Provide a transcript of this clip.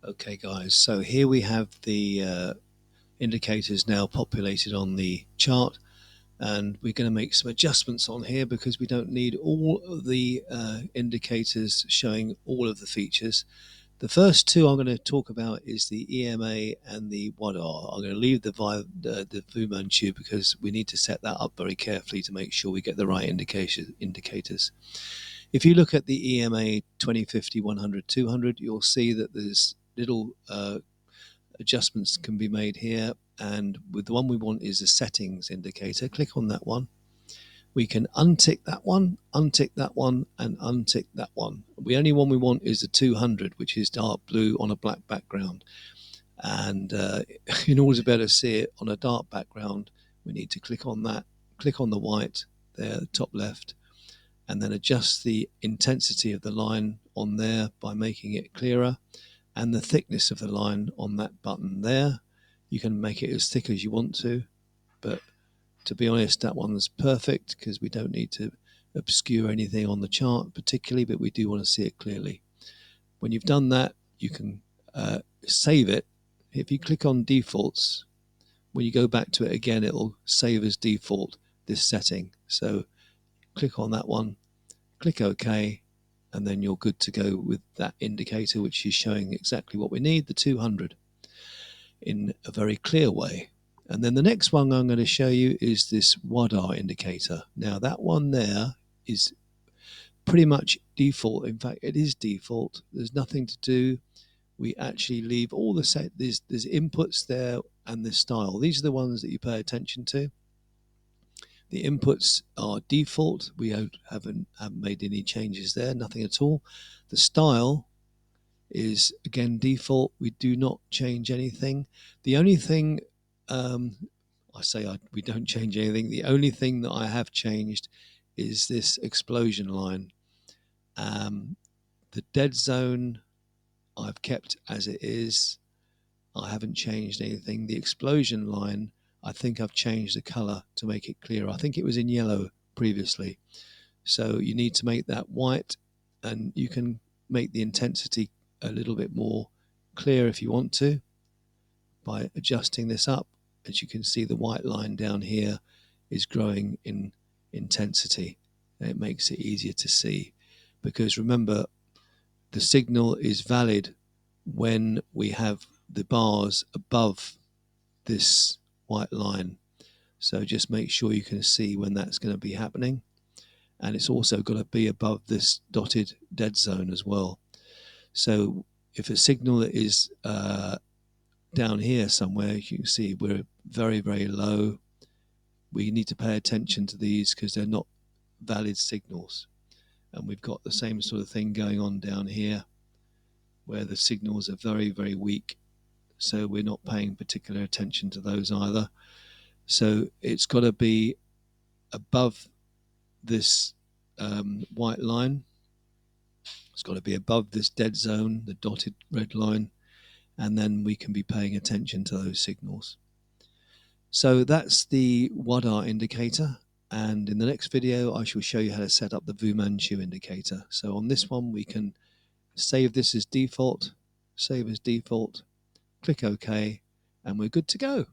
Okay guys, so here we have the indicators now populated on the chart, and we're going to make some adjustments on here because we don't need all of the indicators showing all of the features. The first two I'm going to talk about is the EMA and the WADDAH. I'm going to leave the Fu Manchu because we need to set that up very carefully to make sure we get the right indicators. If you look at the EMA 2050, 100, 200, you'll see that there's little adjustments can be made here, and with the one we want is the settings indicator. Click on that one. We can untick that one, and untick that one. The only one we want is the 200, which is dark blue on a black background. And in order to be able to see it on a dark background, we need to click on that, click on the white there, top left, and then adjust the intensity of the line on there by making it clearer, and the thickness of the line on that button there. You can make it as thick as you want to, but to be honest, that one's perfect because we don't need to obscure anything on the chart particularly, but we do want to see it clearly. When you've done that, you can save it. If you click on defaults, when you go back to it again, it'll save as default this setting. So click on that one, click OK, and then you're good to go with that indicator, which is showing exactly what we need, the 200, in a very clear way. And then the next one I'm going to show you is this WADDAH indicator. Now that one there is pretty much default. In fact, it is default. There's nothing to do. We actually leave all the there's inputs there and the style. These are the ones that you pay attention to. The inputs are default. We haven't made any changes there, nothing at all. The style is again default. We do not change anything. The only thing we don't change anything. The only thing that I have changed is this explosion line. The dead zone I've kept as it is. I haven't changed anything. The explosion line, I think I've changed the color to make it clearer. I think it was in yellow previously. So you need to make that white, and you can make the intensity a little bit more clear if you want to by adjusting this up. As you can see, the white line down here is growing in intensity. It makes it easier to see, because remember, the signal is valid when we have the bars above this white line. So just make sure you can see when that's going to be happening, and it's also got to be above this dotted dead zone as well. So if a signal is down here somewhere, you can see we're very, very low. We need to pay attention to these because they're not valid signals. And we've got the same sort of thing going on down here where the signals are very, very weak. So we're not paying particular attention to those either. So it's got to be above this white line. It's got to be above this dead zone, the dotted red line, and then we can be paying attention to those signals. So that's the WADDAH indicator, and in the next video I shall show you how to set up the Fu Manchu indicator. So on this one we can save this as default, save as default, click OK, and we're good to go.